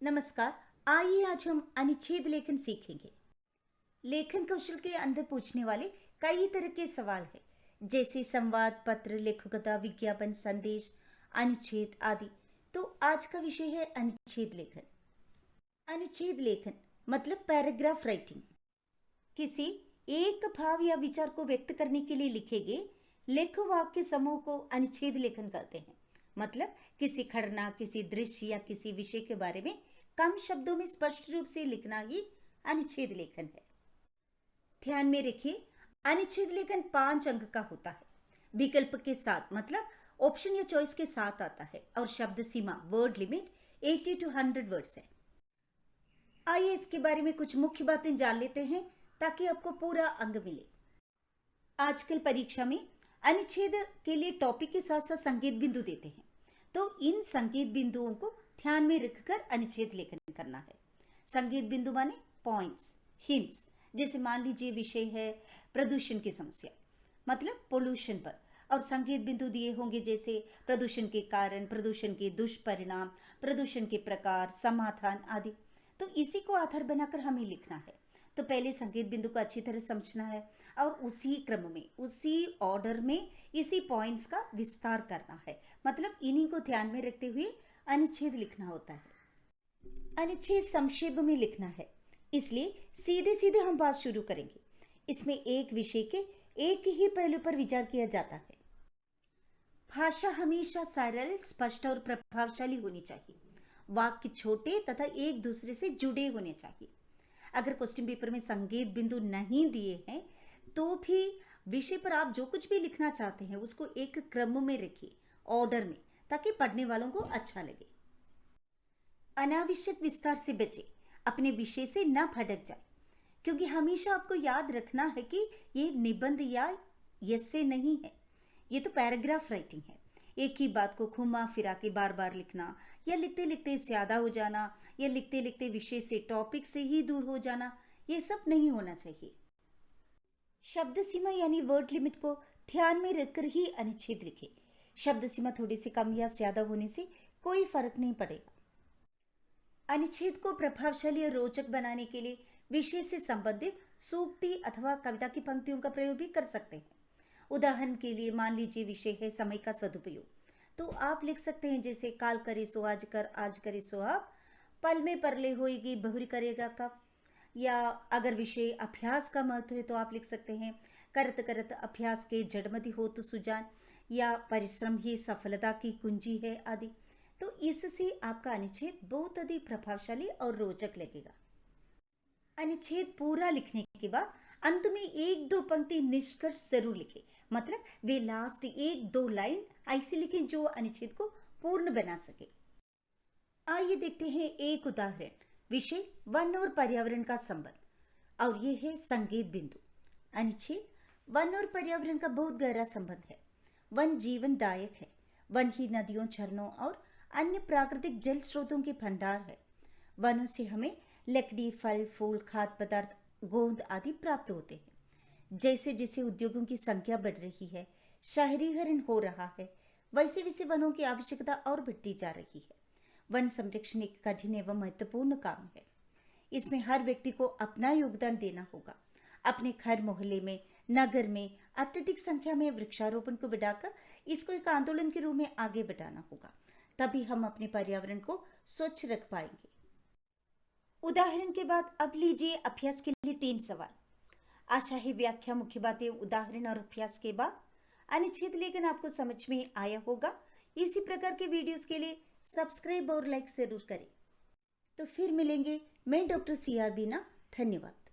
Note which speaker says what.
Speaker 1: नमस्कार। आइए आज हम अनुच्छेद लेखन सीखेंगे। लेखन कौशल के अंदर पूछने वाले कई तरह के सवाल है, जैसे संवाद, पत्र, लेखकता, विज्ञापन, संदेश, अनुच्छेद आदि। तो आज का विषय है अनुच्छेद लेखन। अनुच्छेद लेखन मतलब पैराग्राफ राइटिंग। किसी एक भाव या विचार को व्यक्त करने के लिए लिखे गए लेखो वाक्य समूह को अनुच्छेद लेखन कहते हैं। मतलब किसी घटना, किसी दृश्य या किसी विषय के बारे में कम शब्दों में स्पष्ट रूप से लिखना ही अनुच्छेद लेखन है। ध्यान में रखिए, अनुच्छेद लेखन 5 अंक का होता है। विकल्प के साथ मतलब ऑप्शन या चॉइस के साथ आता है और शब्द सीमा वर्ड लिमिट 80 to 100 वर्ड्स है। आइए इसके बारे में कुछ मुख्य बातें जान लेते हैं ताकि आपको पूरा अंक मिले। आजकल परीक्षा में अनुच्छेद के लिए टॉपिक के साथ साथ संकेत बिंदु देते हैं, तो इन संकेत बिंदुओं को ध्यान में रखकर अनुच्छेद लेखन करना है। संकेत बिंदु माने पॉइंट्स, हिंट्स। जैसे मान लीजिए विषय है प्रदूषण की समस्या, मतलब पोल्यूशन पर, और संकेत बिंदु दिए होंगे जैसे प्रदूषण के कारण, प्रदूषण के दुष्परिणाम, प्रदूषण के प्रकार, समाधान आदि। तो इसी को आधार बनाकर हमें लिखना है। तो पहले संकेत बिंदु को अच्छी तरह समझना है और उसी क्रम में, उसी ऑर्डर में, इसी पॉइंट्स का विस्तार करना है। मतलब इन्हीं को ध्यान में रखते हुए अनुच्छेद लिखना होता है। अनुच्छेद संक्षेप में लिखना है, इसलिए सीधे सीधे हम बात शुरू करेंगे। इसमें एक विषय के एक ही पहलू पर विचार किया जाता है। भाषा हमेशा सरल, स्पष्ट और प्रभावशाली होनी चाहिए। वाक्य छोटे तथा एक दूसरे से जुड़े होने चाहिए। अगर क्वेश्चन पेपर में संकेत बिंदु नहीं दिए हैं तो भी विषय पर आप जो कुछ भी लिखना चाहते हैं उसको एक क्रम में रखिए, ऑर्डर में, ताकि पढ़ने वालों को अच्छा लगे। अनावश्यक विस्तार से बचे, अपने विषय से न भटक जाए, क्योंकि हमेशा आपको याद रखना है कि ये निबंध या एस्से नहीं है, ये तो पैराग्राफ राइटिंग है। एक ही बात को घुमा फिरा के बार बार लिखना, या लिखते लिखते ज्यादा हो जाना, या लिखते लिखते विषय से, टॉपिक से ही दूर हो जाना, ये सब नहीं होना चाहिए। शब्द सीमा यानी वर्ड लिमिट को ध्यान में रखकर ही अनुच्छेद लिखें। शब्द सीमा थोड़ी सी कम या ज्यादा होने से कोई फर्क नहीं पड़ेगा। अनुच्छेद को प्रभावशाली और रोचक बनाने के लिए विषय से संबंधित सूक्ति अथवा कविता की पंक्तियों का प्रयोग भी कर सकते हैं। उदाहरण के लिए मान लीजिए विषय है समय का सदुपयोग, तो आप लिख सकते हैं जैसे काल करे सो आज कर, आज करे सो आप, पल में परले होएगी बहुरी करेगा कब। या अगर विषय अभ्यास का महत्व है तो आप लिख सकते हैं करत करत अभ्यास के जड़मति हो तो सुजान, या परिश्रम ही सफलता की कुंजी है आदि। तो इससे आपका अनुच्छेद बहुत अधिक प्रभावशाली और रोचक लगेगा। अनुच्छेद पूरा लिखने के बाद अंत में 1-2 पंक्ति निष्कर्ष जरूर लिखें। मतलब वे लास्ट 1-2 लाइन ऐसे लिखें जो अनुच्छेद को पूर्ण बना सके। आइए देखते हैं एक उदाहरण। विषय वन और पर्यावरण का संबंध, और ये है संकेत बिंदु। अनुच्छेद वन और पर्यावरण का बहुत गहरा संबंध है। वन जीवनदायक है। वन ही नदियों, झरनों और अन्य प्राकृतिक जल स्रोतों के भंडार है। वनों से हमें लकड़ी, फल, फूल, खाद्य पदार्थ, गोंद आदि प्राप्त होते हैं। जैसे जैसे उद्योगों की संख्या बढ़ रही है, शहरीकरण हो रहा है, वैसे वैसे वनों की आवश्यकता और बढ़ती जा रही है। वन संरक्षण एक कठिन एवं महत्वपूर्ण काम है। इसमें हर व्यक्ति को अपना योगदान देना होगा। अपने घर, मोहल्ले में, नगर में अत्यधिक संख्या में वृक्षारोपण को बढ़ाकर इसको एक आंदोलन के रूप में आगे बढ़ाना होगा। तभी हम अपने पर्यावरण को स्वच्छ रख पाएंगे। उदाहरण के बाद अब लीजिए अभ्यास के लिए 3 सवाल। आशा है व्याख्या, मुख्य बातें, उदाहरण और अभ्यास के बाद अनुच्छेद लेखन आपको समझ में आया होगा। इसी प्रकार के वीडियोस के लिए सब्सक्राइब और लाइक जरूर करें। तो फिर मिलेंगे। मैं डॉक्टर CR बीना। धन्यवाद।